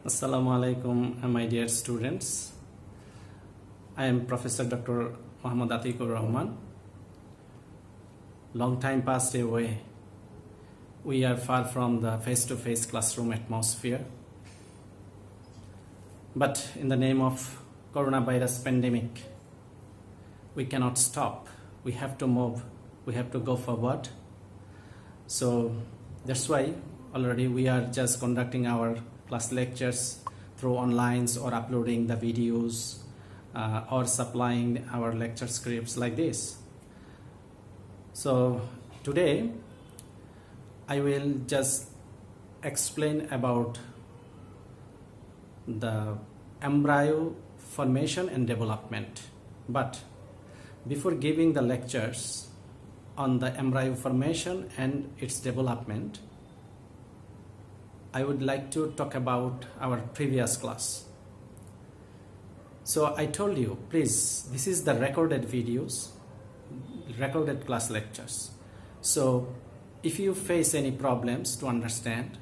Assalamu alaikum, my dear students. I am Professor Dr. Mohammad Atikur Rahman. Long time passed away. We are far from the face-to-face classroom atmosphere. But in the name of coronavirus pandemic, we cannot stop. We have to move. We have to go forward. So that's why already we are just conducting our class lectures through online or uploading the videos or supplying our lecture scripts like this. So today I will just explain about the embryo formation and development. But before giving the lectures on the embryo formation and its development, I would like to talk about our previous class. So I told you, please, this is the recorded videos, recorded class lectures. So if you face any problems to understand,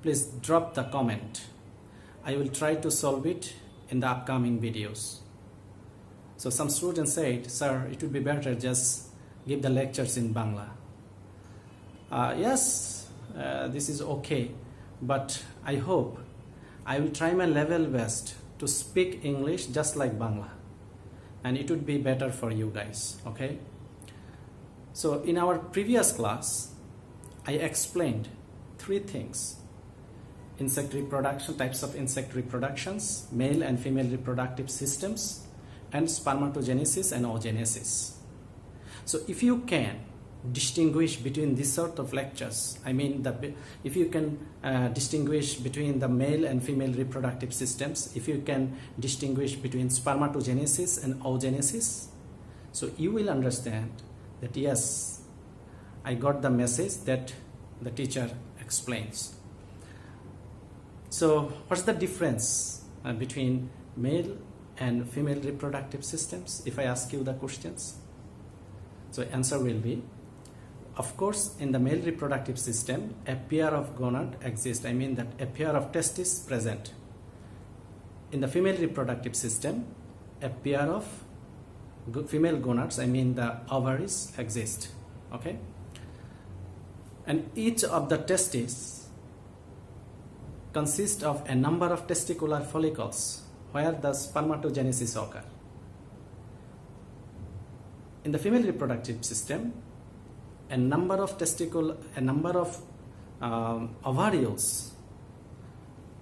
please drop the comment. I will try to solve it in the upcoming videos. So some students said, sir, it would be better just give the lectures in Bangla. Yes, this is okay. But I hope I will try my level best to speak English just like Bangla, and it would be better for you guys, okay? So in our previous class, I explained three things: insect reproduction, types of insect reproductions, male and female reproductive systems, and spermatogenesis and oogenesis. So if you can distinguish between this sort of lectures, I mean if you can distinguish between the male and female reproductive systems, if you can distinguish between spermatogenesis and oogenesis, so you will understand that yes, I got the message that the teacher explains. So what's the difference between male and female reproductive systems, if I ask you the questions? So answer will be, of course, in the male reproductive system, a pair of gonad exists. I mean that a pair of testes present. In the female reproductive system, a pair of female gonads, I mean the ovaries, exist. Okay? And each of the testes consists of a number of testicular follicles where the spermatogenesis occur. In the female reproductive system, a number of ovaries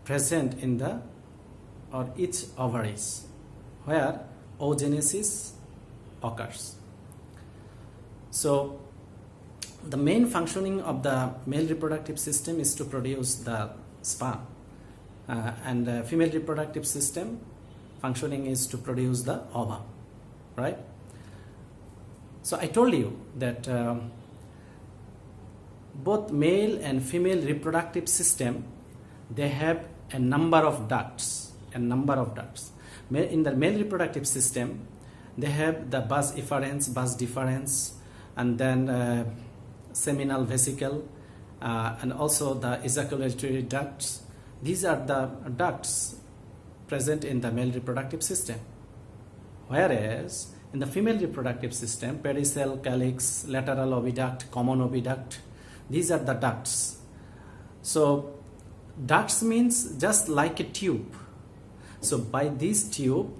present in the or each ovaries where oogenesis occurs. So the main functioning of the male reproductive system is to produce the sperm, and the female reproductive system functioning is to produce the ova, right? So I told you that both male and female reproductive system, they have a number of ducts. In the male reproductive system, they have the vas efferents, vas deferens, and then seminal vesicle, and also the ejaculatory ducts. These are the ducts present in the male reproductive system. Whereas in the female reproductive system, pericell, calyx, lateral oviduct, common oviduct, these are the ducts. So ducts means just like a tube. So by this tube,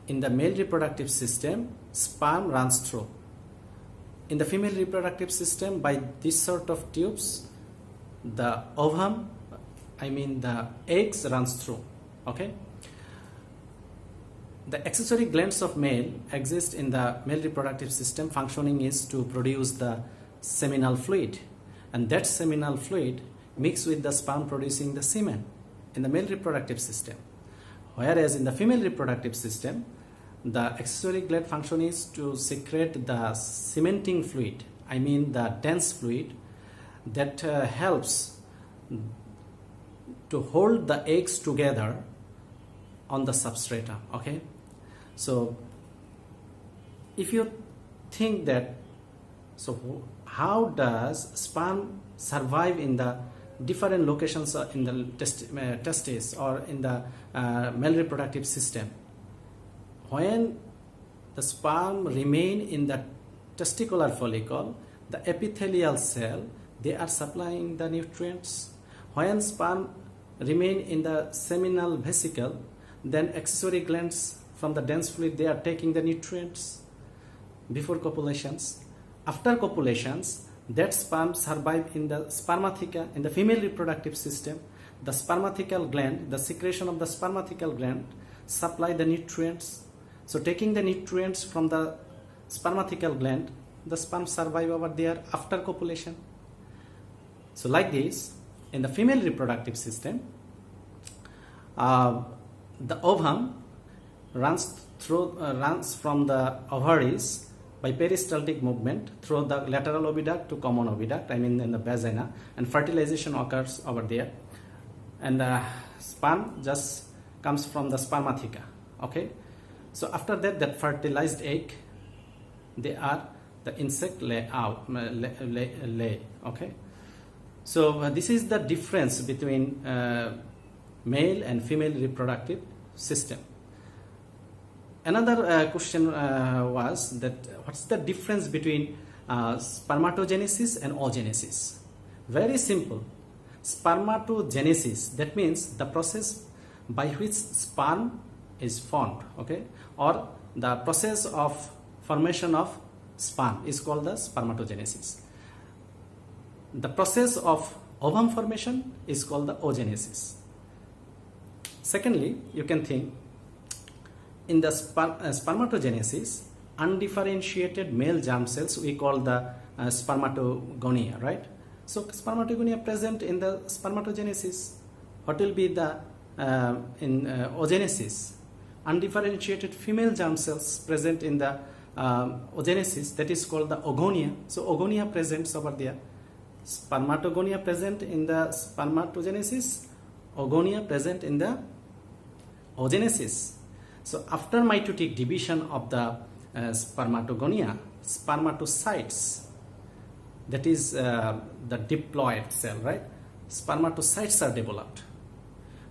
in the male reproductive system, sperm runs through. In the female reproductive system, by this sort of tubes, the ovum, I mean the eggs, runs through. Okay? The accessory glands of male exist in the male reproductive system. Functioning is to produce the seminal fluid, and that seminal fluid mixed with the sperm producing the semen in the male reproductive system. Whereas in the female reproductive system, the accessory gland function is to secrete the cementing fluid, I mean the dense fluid that helps to hold the eggs together on the substrata. Okay? So if you think that, so how does sperm survive in the different locations in the testes or in the male reproductive system. When the sperm remain in the testicular follicle, the epithelial cell, they are supplying the nutrients. When sperm remain in the seminal vesicle, then accessory glands from the dense fluid, they are taking the nutrients before copulations. After copulations, that sperm survive in the spermatheca, in the female reproductive system. The spermathecal gland, the secretion of the spermathecal gland supply the nutrients. So taking the nutrients from the spermathecal gland, the sperm survive over there after copulation. So like this, in the female reproductive system, the ovum runs from the ovaries by peristaltic movement through the lateral oviduct to common oviduct, I mean in the vagina, and fertilization occurs over there, and the sperm just comes from the spermatheca. Okay, so after that, that fertilized egg, they are the insect lay. Okay, so this is the difference between male and female reproductive system. Another question was that what's the difference between spermatogenesis and oogenesis? Very simple. Spermatogenesis, that means the process by which sperm is formed, okay, or the process of formation of sperm is called the spermatogenesis. The process of ovum formation is called the oogenesis. Secondly, you can think, in the spermatogenesis, undifferentiated male germ cells we call the spermatogonia, right? So spermatogonia present in the spermatogenesis. What will be the in oogenesis? Undifferentiated female germ cells present in the oogenesis, that is called the oogonia. So oogonia presents over there. Spermatogonia present in the spermatogenesis, oogonia present in the oogenesis. So after mitotic division of the spermatogonia, spermatocytes, that is the diploid cell, right? Spermatocytes are developed.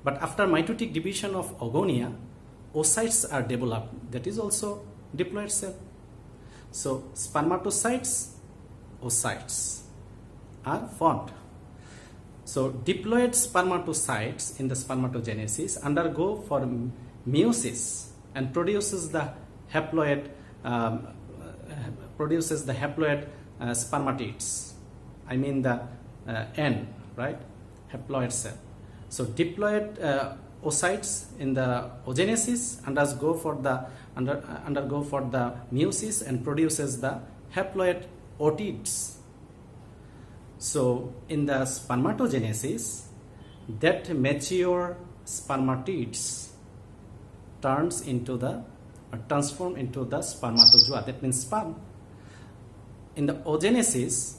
But after mitotic division of oogonia, oocytes are developed. That is also diploid cell. So spermatocytes, oocytes are formed. So diploid spermatocytes in the spermatogenesis undergo for meiosis and produces the haploid spermatids. I mean the N, right? Haploid cell. So diploid oocytes in the oogenesis undergo for the meiosis and produces the haploid otids. So in the spermatogenesis, that mature spermatids transform into the spermatozoa, that means sperm. In the oogenesis,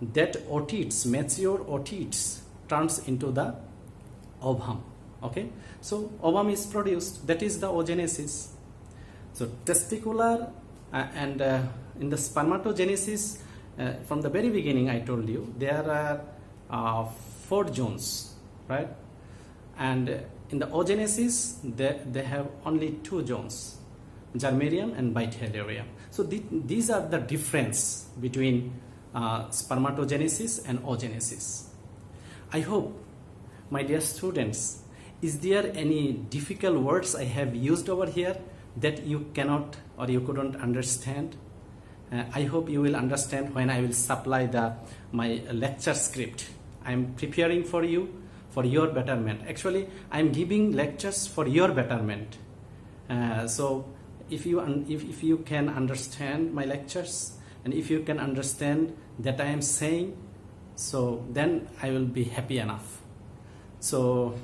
that otids, mature otids, turns into the ovum. Okay, so ovum is produced, that is the oogenesis. So testicular and in the spermatogenesis, from the very beginning I told you there are 4 zones, right? And in the oogenesis, they have only 2 zones, germarium and vitellophages. So these are the difference between spermatogenesis and oogenesis. I hope, my dear students, is there any difficult words I have used over here that you cannot or you couldn't understand? I hope you will understand when I will supply my lecture script. I am preparing for you for your betterment. Actually, I am giving lectures for your betterment. So if you can understand my lectures and if you can understand that I am saying, so then I will be happy enough. So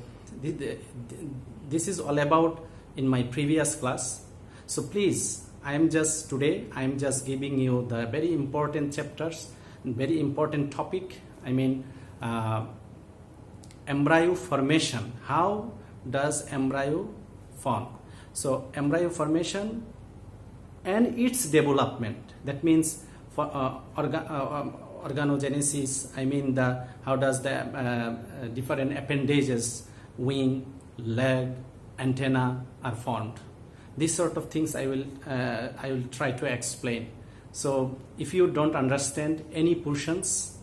this is all about in my previous class. So please, I am just giving you the very important chapters, very important topic. I mean, embryo formation. How does embryo form? So embryo formation and its development. That means for organogenesis, I mean the how does the different appendages, wing, leg, antenna are formed. These sort of things I will try to explain. So if you don't understand any portions,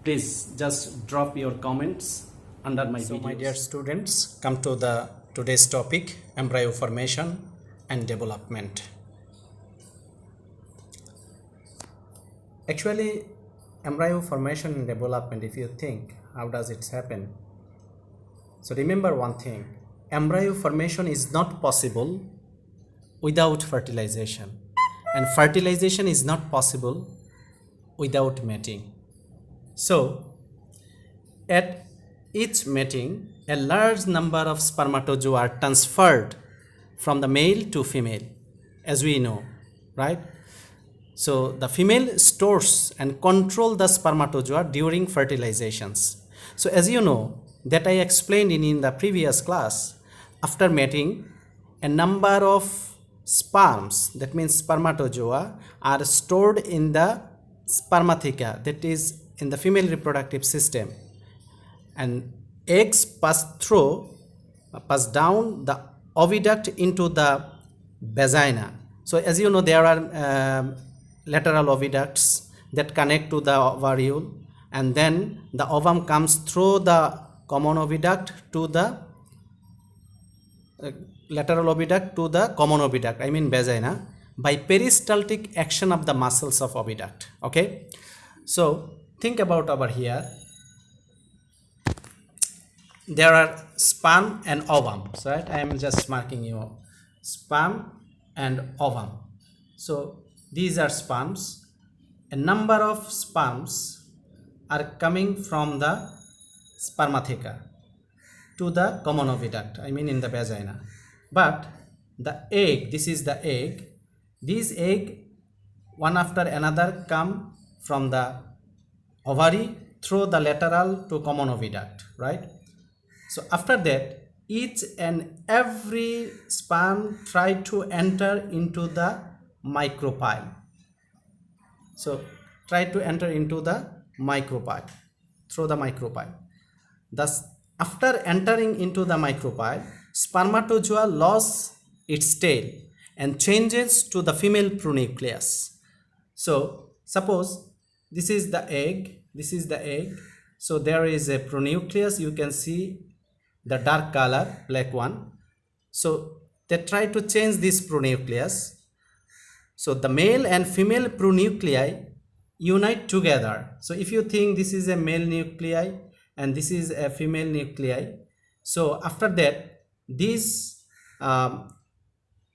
please just drop your comments under my videos. So my dear students, come to the today's topic, embryo formation and development. Actually, embryo formation and development, if you think how does it happen, so remember one thing, embryo formation is not possible without fertilization, and fertilization is not possible without mating. So at each mating, a large number of spermatozoa are transferred from the male to female, as we know, right? So the female stores and control the spermatozoa during fertilizations. So as you know that I explained in the previous class, after mating, a number of sperms, that means spermatozoa, are stored in the spermatheca, that is in the female reproductive system, and eggs pass down the oviduct into the vagina. So as you know, there are lateral oviducts that connect to the ovule, and then the ovum comes through the common oviduct to the lateral oviduct to the common oviduct, I mean vagina, by peristaltic action of the muscles of oviduct. Okay, so think about over here, there are sperm and ovum, right? I am just marking you sperm and ovum. So these are sperms. A number of sperms are coming from the spermatheca to the common oviduct, I mean in the vagina. But the egg, this is the egg, these egg one after another come from the ovary through the lateral to common oviduct, right? So after that, each and every sperm try to enter into the micropyle. So try to enter into the micropyle, through the micropyle. Thus, after entering into the micropyle, spermatozoa loses its tail and changes to the female pronucleus. So suppose this is the egg, this is the egg. So there is a pronucleus, you can see the dark color, black one. So they try to change this pronucleus. So the male and female pronuclei unite together. So if you think this is a male nuclei and this is a female nuclei, so after that these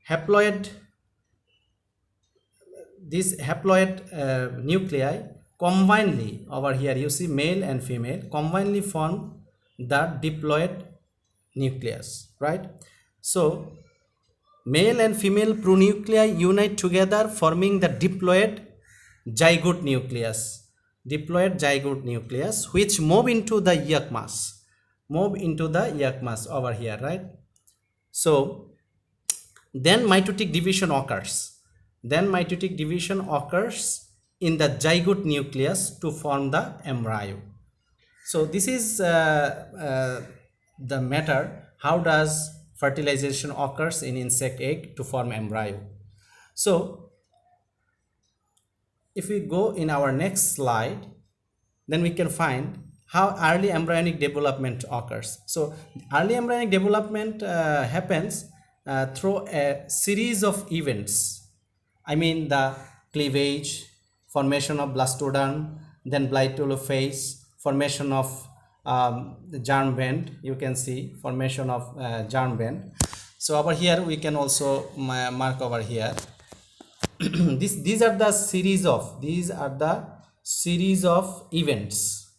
haploid nuclei combinedly, over here you see male and female combinedly form the diploid nucleus, right? So male and female pronuclei unite together forming the diploid zygote nucleus, which move into the yolk mass, over here, right? So then mitotic division occurs, in the zygote nucleus to form the embryo. So this is the matter, how does fertilization occurs in insect egg to form embryo. So if we go in our next slide, then we can find how early embryonic development occurs. So early embryonic development happens through a series of events. I mean the cleavage, formation of blastoderm, then vitellophages, formation of the germ band, you can see formation of germ band. So over here we can also mark over here these are the series of events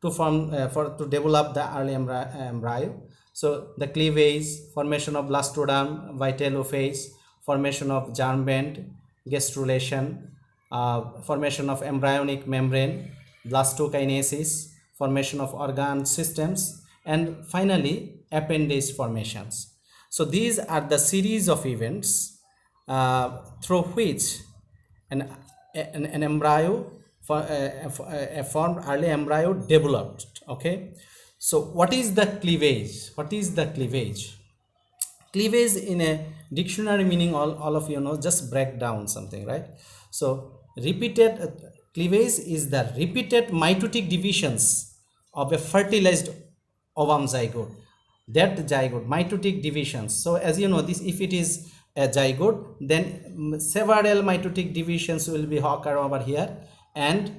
to form to develop the early embryo. So the cleavage, formation of blastoderm, vitellophase, formation of germ band, gastrulation, formation of embryonic membrane, blastokinesis, formation of organ systems, and finally appendage formations. So these are the series of events through which an embryo formed early embryo developed. Okay, so what is the cleavage? What is the cleavage? Cleavage in a dictionary meaning, all of you know, just break down something, right? So repeated cleavage is the repeated mitotic divisions of a fertilized ovum zygote. That zygote mitotic divisions, so as you know, this, if it is a zygote, then several mitotic divisions will be occur over here, and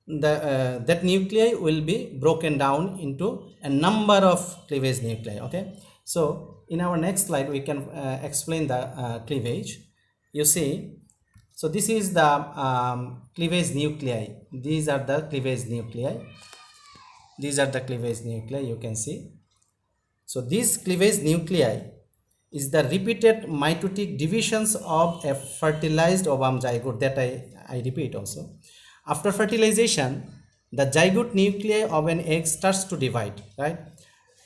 that nuclei will be broken down into a number of cleavage nuclei. Okay, so in our next slide we can explain the cleavage. You see, so this is the cleavage nuclei. These are the cleavage nuclei. These are the cleavage nuclei, you can see. So these cleavage nuclei is the repeated mitotic divisions of a fertilized ovum zygote, that I repeat also. After fertilization, the zygote nuclei of an egg starts to divide, right?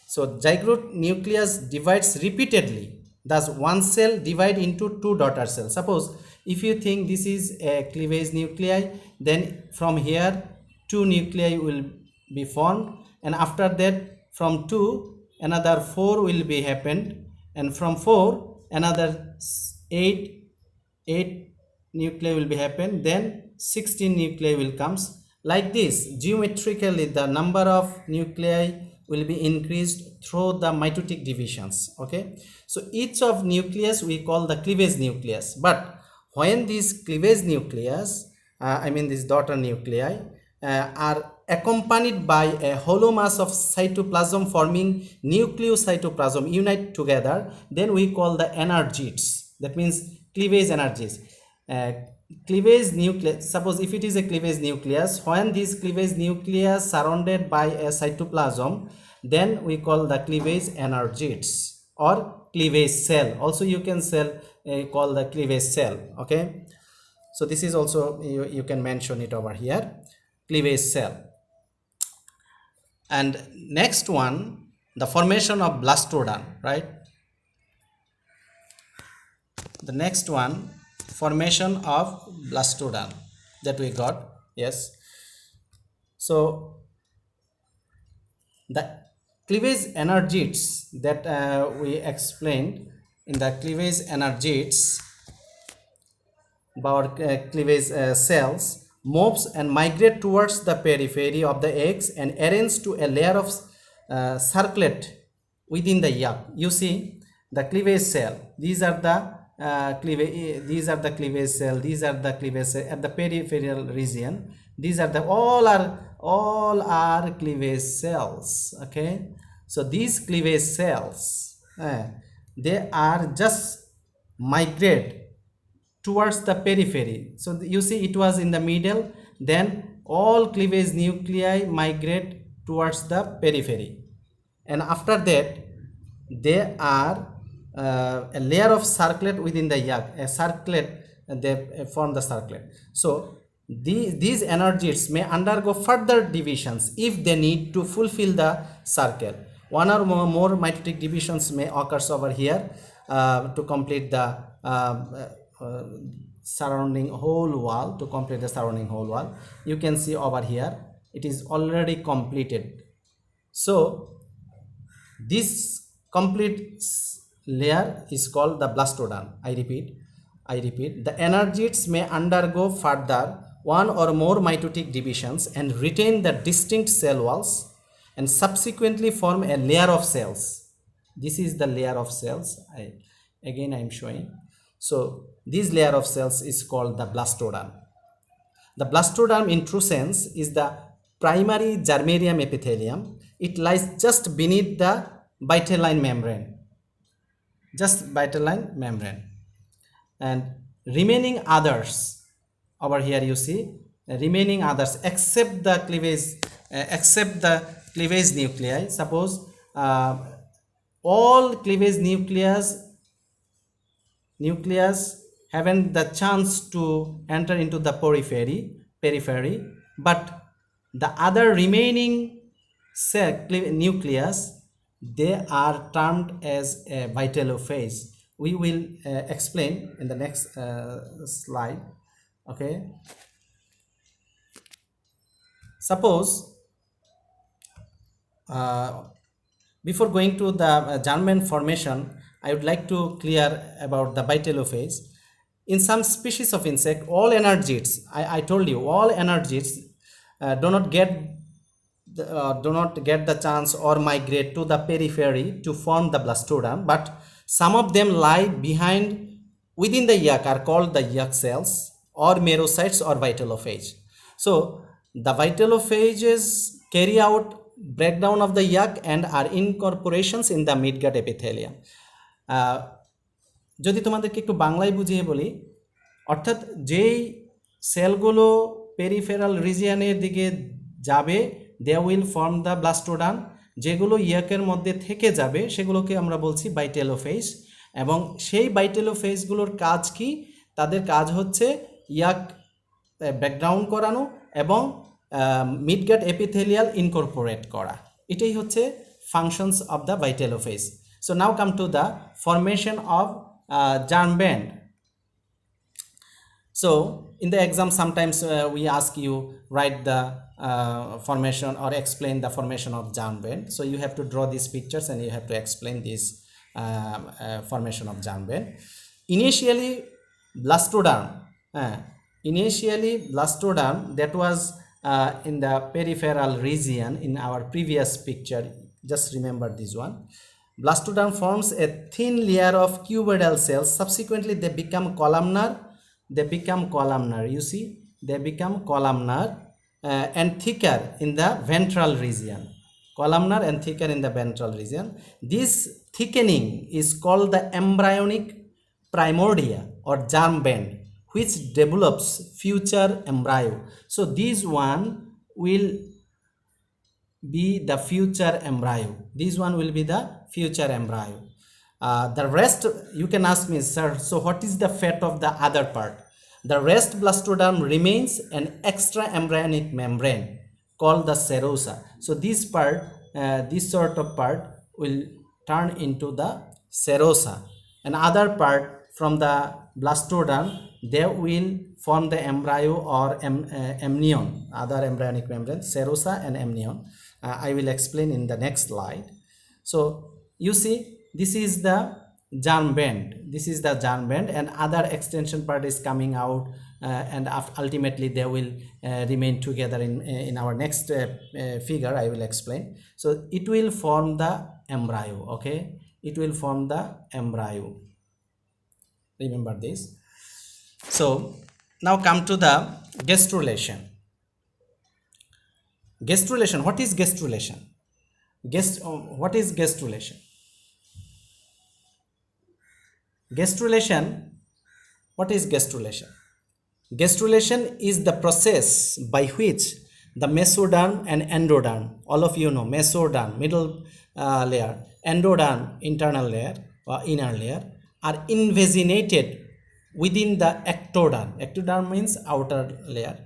So zygote nucleus divides repeatedly. Thus one cell divide into two daughter cells. Suppose if you think this is a cleavage nuclei, then from here two nuclei will be formed, and after that from two another four will be happened, and from four another eight nuclei will be happen, then 16 nuclei will comes. Like this, geometrically the number of nuclei will be increased through the mitotic divisions. Okay, so each of nucleus we call the cleavage nucleus. But when these cleavage nucleus, I mean these daughter nuclei, are accompanied by a hollow mass of cytoplasm forming nucleocytoplasm unite together, then we call the energies. That means cleavage energies. Cleavage nucleus, suppose if it is a cleavage nucleus, when this cleavage nucleus surrounded by a cytoplasm, then we call the cleavage energies or cleavage cell. Also you can call the cleavage cell. Okay, so this is also, you can mention it over here, cleavage cell. And next one, the formation of blastoderm, right? The next one, formation of blastoderm that we got. Yes, so the cleavage energies that we explained in the cleavage energies about cleavage cells moves and migrate towards the periphery of the eggs and arrange to a layer of circlet within the yolk. You see the cleavage cell, these are the these are the cleavage cell, these are the cleavage cell at the peripheral region. These are the all are cleavage cells. Okay, so these cleavage cells they are just migrate towards the periphery. So you see it was in the middle, then all cleavage nuclei migrate towards the periphery, and after that they are a layer of circlet within the yolk, a circlet, they form the circlet. So these energies may undergo further divisions if they need to fulfill the circle. One or more mitotic divisions may occur over here to complete the surrounding whole wall, to complete the surrounding whole wall. You can see over here it is already completed. So this complete layer is called the blastoderm. I repeat, the energies may undergo further one or more mitotic divisions and retain the distinct cell walls and subsequently form a layer of cells. This is the layer of cells. I am showing. So this layer of cells is called the blastoderm. The blastoderm in true sense is the primary germarium epithelium. It lies just beneath the vitelline membrane. Just vitelline membrane. And remaining others, over here you see, remaining others except the cleavage nuclei. Suppose all cleavage nucleus haven't the chance to enter into the periphery, but the other remaining cell nucleus, they are termed as a vitellophage. We will explain in the next slide. Okay, suppose before going to the germ formation, I would like to clear about the vitellophase. In some species of insect, all energies, I told you, all energies do not get the chance or migrate to the periphery to form the blastoderm, but some of them lie behind within the yolk are called the yolk cells or merocytes or vitellophage. So the vitellophages carry out breakdown of the yolk and are incorporations in the midgut epithelium. যদি তোমাদেরকে একটু বাংলায় বুঝিয়ে বলি, অর্থাৎ যেই সেলগুলো peripheral রিজিয়নের দিকে যাবে দে উইল ফর্ম দ্য ব্লাস্টোডার্ম, যেগুলো ইয়কের মধ্যে থেকে যাবে সেগুলোকে আমরা বলছি ভাইটেলোফেজ। এবং সেই ভাইটেলোফেজগুলোর কাজ কি? তাদের কাজ হচ্ছে ইয়াক ব্যাকগ্রাউন্ড করানো এবং মিডগাট এপিথেলিয়াল ইনকর্পোরেট করা, এটাই হচ্ছে functions of the vitellophase. So now come to the formation of germ band. So in the exam sometimes we ask you write the formation or explain the formation of germ band. So you have to draw these pictures and you have to explain this formation of germ band. Initially blastoderm that was in the peripheral region in our previous picture. Just remember this one. Blastoderm forms a thin layer of cuboidal cells. Subsequently they become columnar. You see, they become columnar and thicker in the ventral region. Columnar and thicker in the ventral region. This thickening is called the embryonic primordia or germ band, which develops future embryo. So this one will be the future embryo. This one will be the future embryo. The rest, you can ask me, sir, so what is the fate of the other part? The rest blastoderm remains an extra embryonic membrane called the serosa. So this part, this sort of part will turn into the serosa. And other part from the blastoderm, they will form the embryo or amnion, other embryonic membrane, serosa and amnion. I will explain in the next slide. So you see, this is the germ band. And other extension part is coming out, and ultimately they will remain together in our next figure. I will explain. So it will form the embryo. Okay, it will form the embryo. Remember this. So now come to the gastrulation. What is gastrulation? What is gastrulation? What is gastrulation? Gastrulation is the process by which the mesoderm and endoderm, all of you know, mesoderm middle layer, endoderm internal layer or inner layer, are invaginated within the ectoderm. Ectoderm means outer layer.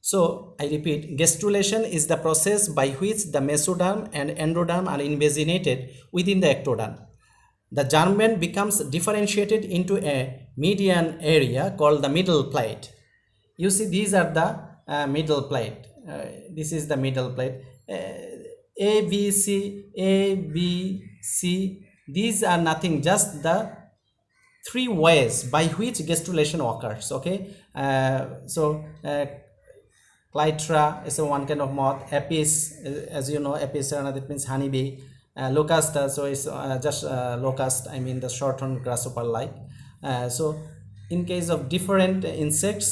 So I repeat, gastrulation is the process by which the mesoderm and endoderm are invaginated within the ectoderm. The germ band becomes differentiated into a median area called the middle plate. You see, these are the middle plate. This is the middle plate. A, B, C. These are nothing, just the three ways by which gastrulation occurs. Okay, Clytra is one kind of moth. Apis, as you know, Apis that means honeybee. Locust, so it's just locust, I mean the short-horned grasshopper like. So in case of different insects,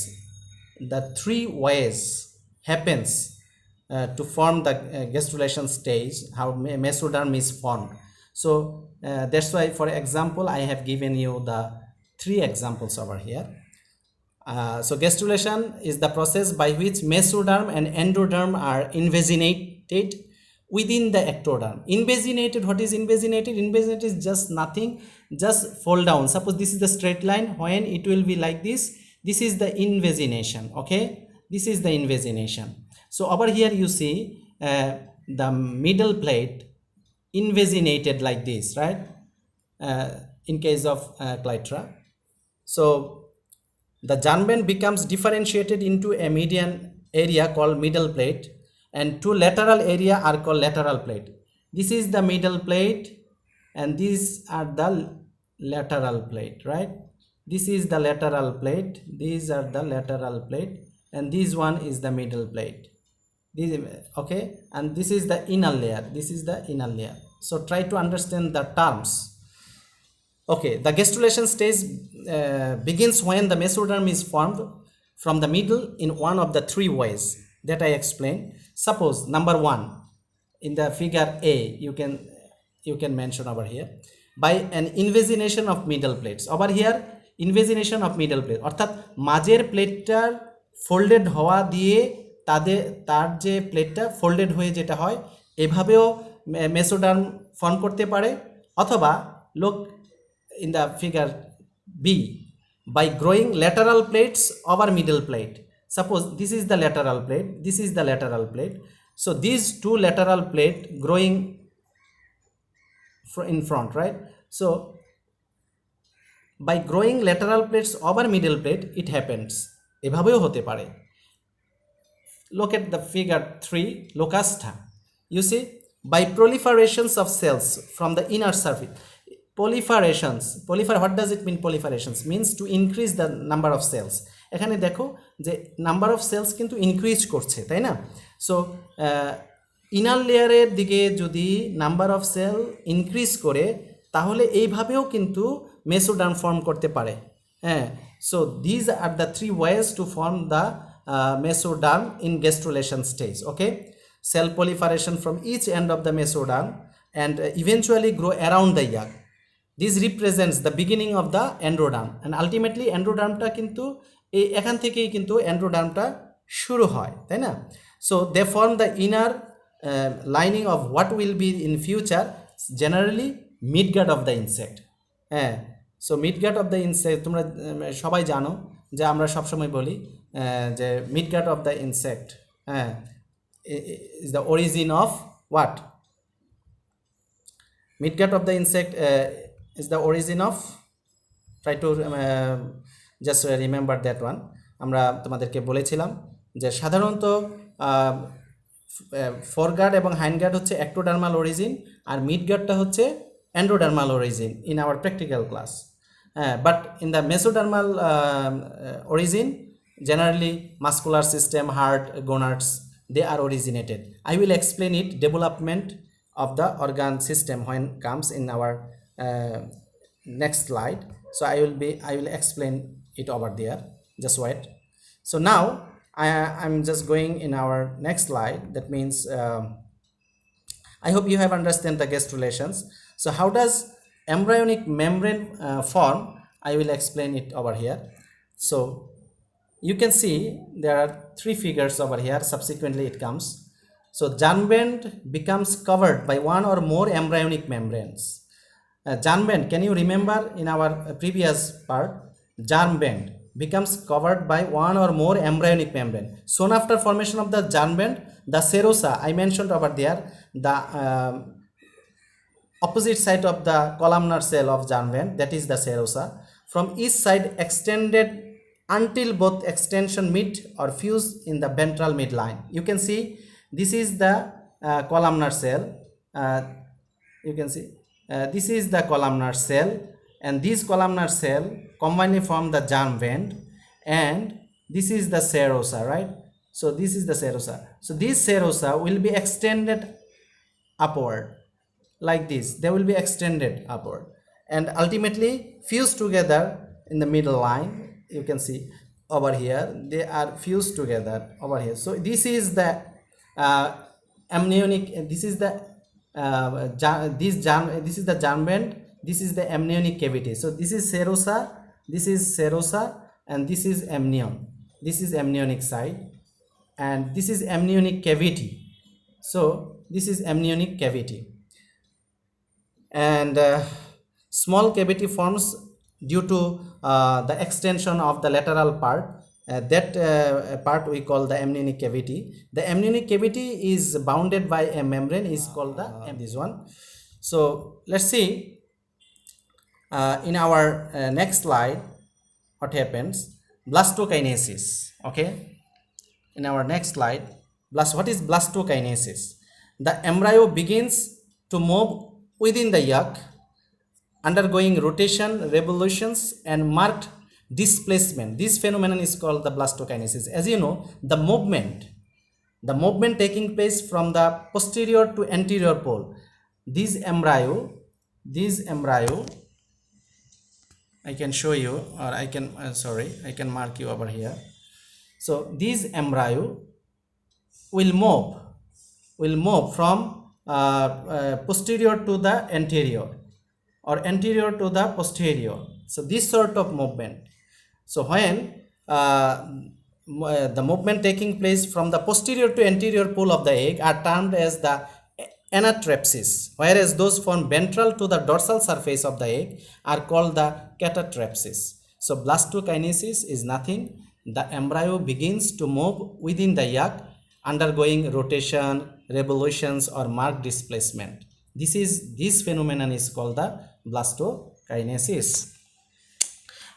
the three ways happens to form the gastrulation stage, how mesoderm is formed. So that's why, for example, I have given you the three examples over here. So gastrulation is the process by which mesoderm and endoderm are invaginated within the ectoderm. Invaginated, what is invaginated? Invaginated is just nothing, just fall down. Suppose this is the straight line, when it will be like this, this is the invagination. Okay, this is the invagination. So over here you see the middle plate invaginated like this, right? In case of Clytra. So the germ band becomes differentiated into a median area called middle plate, and two lateral area are called lateral plate. This is the middle plate and these are the lateral plate, right? This is the lateral plate, these are the lateral plate, and this one is the middle plate. This, okay, and this is the inner layer, this is the inner layer. So try to understand the terms. Okay, the gastrulation stage begins when the mesoderm is formed from the middle in one of the three ways that I explained. Suppose number one, in the figure A, you can mention over here, by an invagination of middle plates. Over here, invagination of middle plate, অর্থাৎ মাঝের প্লেটটার folded হওয়া দিয়ে তার যে প্লেটটা folded হয়ে যেটা হয়, এভাবেও মেসোডার্ম ফর্ম করতে পারে, অথবা লোক in the figure B, by growing lateral plates over middle plate. Suppose this is the lateral plate, this is the lateral plate. So these two lateral plate growing in front, right? So by growing lateral plates over middle plate, it happens. এভাবেও হতে পারে. Look at the figure 3, locusta. You see, by proliferations of cells from the inner surface. What does it mean? Proliferations means to increase the number of cells. এখানে দেখো যে number of sales কিন্তু increase করছে, তাই না? So inner লেয়ারের দিকে যদি নাম্বার অফ সেল ইনক্রিজ করে, তাহলে এইভাবেও কিন্তু মেসোডার্ম ফর্ম করতে পারে। হ্যাঁ, so these are the three ways to form the mesoderm in gastrulation stage. Okay, cell proliferation from each end of the mesoderm and eventually grow around the yolk. This represents the beginning of the endoderm, and ultimately endodermটা কিন্তু এখান থেকেই কিন্তু endodermটা শুরু হয়, তাই না? So they form the inner lining of what will be in future generally midgut of the insect. হ্যাঁ, so midgut of the insect তোমরা সবাই জানো যে আমরা সবসময় বলি যে midgut of the insect is the origin of what? Midgut of the insect is the origin of, try to just remember that one. আমরা তোমাদেরকে বলেছিলাম যে সাধারণত ফোরগার্ড এবং হাইন্ডগার্ড হচ্ছে ectodermal origin আর মিডগার্ডটা হচ্ছে endodermal origin in our practical class. But in the mesodermal origin, generally muscular system, heart, gonads, they are originated. I will explain it development of the organ system when comes in our next slide. So I will explain it over there. Just wait. So now I'm just going in our next slide. That means I hope you have understand the gastrulations. So how does embryonic membrane form? I will explain it over here. So you can see there are three figures over here. Subsequently it comes. So germ band becomes covered by one or more embryonic membranes. Germ band, can you remember in our previous part? Germ band becomes covered by one or more embryonic membrane. Soon after formation of the germ band, the serosa I mentioned over there, the opposite side of the columnar cell of germ band, that is the serosa, from each side extended until both extension meet or fuse in the ventral midline. You can see this is the columnar cell. You can see this is the columnar cell, and this columnar cell combined form the germ band, and this is the serosa, right? So this is the serosa. So this serosa will be extended upward like this. They will be extended upward and ultimately fused together in the middle line. You can see over here they are fused together over here. So this is the amniotic, this is the this is the germ band, this is the amniotic cavity. So this is serosa, and this is amnion. This is amniotic side, and this is amniotic cavity. So this is amniotic cavity, and small cavity forms due to the extension of the lateral part. That part we call the amniotic cavity. The amniotic cavity is bounded by a membrane, is called the this one. So let's see in our next slide what happens. Blastokinesis. Okay, in our next slide, what is blastokinesis? The embryo begins to move within the yolk, undergoing rotation, revolutions, and marked displacement. This phenomenon is called the blastokinesis. As you know, the movement taking place from the posterior to anterior pole. These embryo, I can show you, or I can I can mark you over here. So these embryo will move from posterior to the anterior, or anterior to the posterior. So this sort of movement. So when the movement taking place from the posterior to anterior pole of the egg are termed as the anatrapsis, whereas those from ventral to the dorsal surface of the egg are called the catatrapsis. So blastokinesis is nothing. The embryo begins to move within the yolk, undergoing rotation, revolutions, or marked displacement. This phenomenon is called the blastokinesis.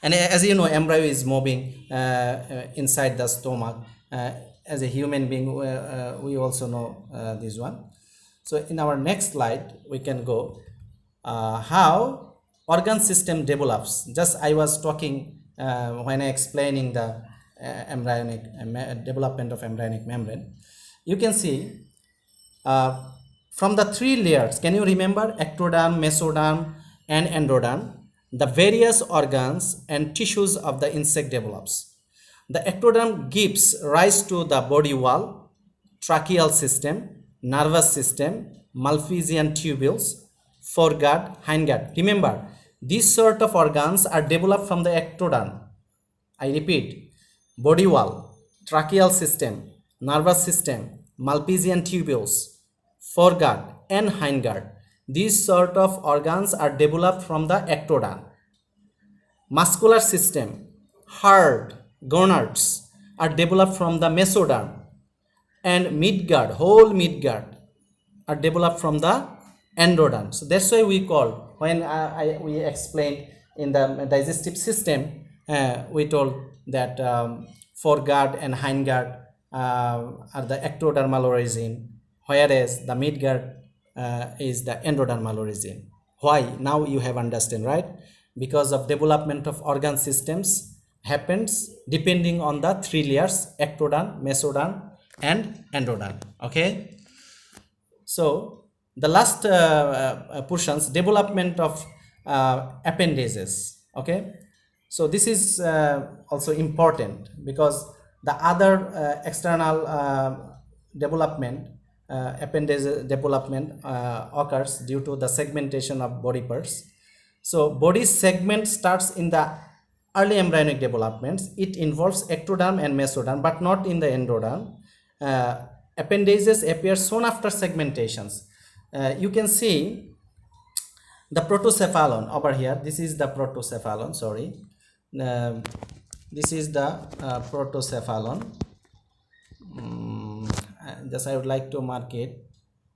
And as you know, embryo is moving inside the stomach. As a human being, we also know this one. So in our next slide, we can go how organ system develops. Just I was talking when I explaining the embryonic development of embryonic membrane. You can see from the three layers, can you remember ectoderm, mesoderm, and endoderm? The various organs and tissues of the insect develops. The ectoderm gives rise to the body wall, tracheal system, nervous system, Malpighian tubules, foreguard, hindguard. Remember, these sort of organs are developed from the ectoderm. I repeat, body wall, tracheal system, nervous system, Malpighian tubules, foreguard and hindguard. These sort of organs are developed from the ectoderm. Muscular system, heart, gonads are developed from the mesoderm, and midguard, whole midguard are developed from the endoderm. So that's why we call, when we explained in the digestive system, we told that foreguard and hindguard are the ectodermal origin, whereas the midguard is the endodermal origin. Why? Now you have understand, right? Because of development of organ systems happens depending on the three layers: ectoderm, mesoderm, and endoderm. Okay, so the last portions, development of appendages. Okay, so this is also important because the other external development, appendage development occurs due to the segmentation of body parts. So body segment starts in the early embryonic developments. It involves ectoderm and mesoderm, but not in the endoderm. Appendages appear soon after segmentations. You can see the protocephalon over here. This is the protocephalon, sorry. This is the protocephalon. Just I would like to mark it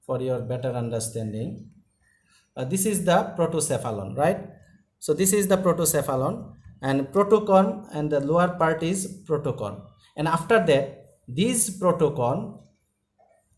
for your better understanding. This is the protocephalon, right? So this is the protocephalon, and protocon, and the lower part is protocon. And after that, this protocon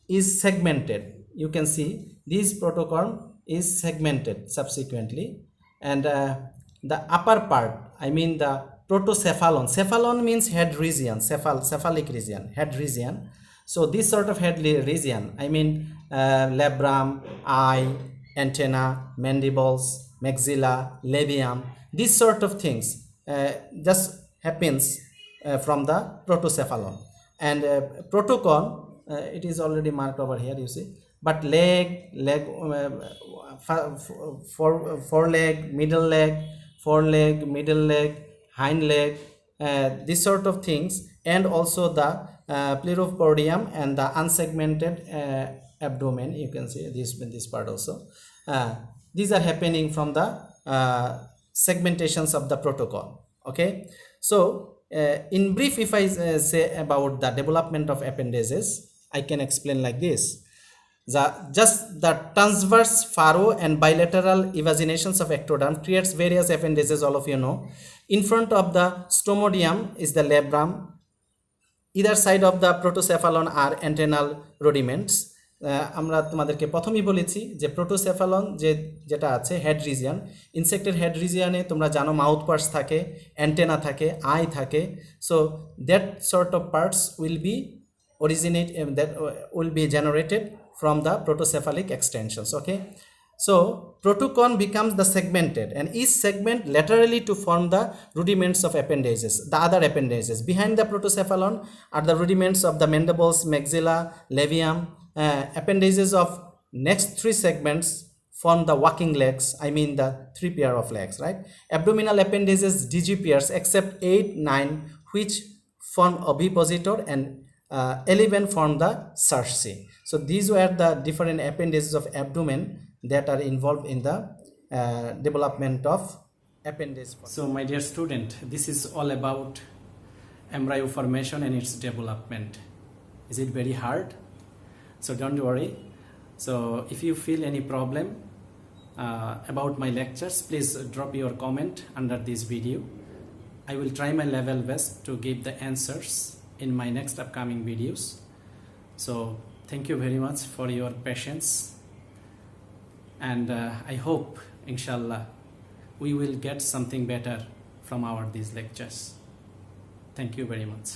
is segmented. You can see this protocon is segmented subsequently, and the upper part, I mean the protocephalon. Cephalon means head region, cephalic region, head region. So this sort of head region, I mean labrum, eye, antenna, mandibles, maxilla, labium, these sort of things just happens from the protocephalon. And protocon, it is already marked over here, you see, but foreleg, middle leg, hind leg, these sort of things, and also the pleuropodium and the unsegmented abdomen. You can see this part also. These are happening from the segmentations of the protocol. Okay, so in brief, if I say about the development of appendages, I can explain like this. just the transverse furrow and bilateral evaginations of ectoderm creates various appendages, all of you know. In front of the stomodium is the labrum. Either side of the protocephalon are antennal rudiments. আমরা তোমাদেরকে প্রথমেই বলেছি যে প্রোটোসেফালন যেটা আছে head region, ইনসেক্টের head রিজিয়নে তোমরা জানো mouth parts থাকে, অ্যান্টেনা থাকে, আই থাকে। So that sort of parts will be generated from the protocephalic extensions. Okay, so protocone becomes the segmented and each segment laterally to form the rudiments of appendages, the other appendages. Behind the protocephalon are the rudiments of the mandibles, maxilla, labium. Appendages of next three segments form the walking legs, I mean the three pair of legs, right? Abdominal appendages DG pairs except 8, 9 which form ovipositor and 11 form the cerci. So these were the different appendages of abdomen that are involved in the development of appendage. So my dear student, this is all about embryo formation and its development. Is it very hard? So don't worry. So if you feel any problem about my lectures, please drop your comment under this video. I will try my level best to give the answers in my next upcoming videos. So thank you very much for your patience, and I hope inshallah we will get something better from these lectures. Thank you very much.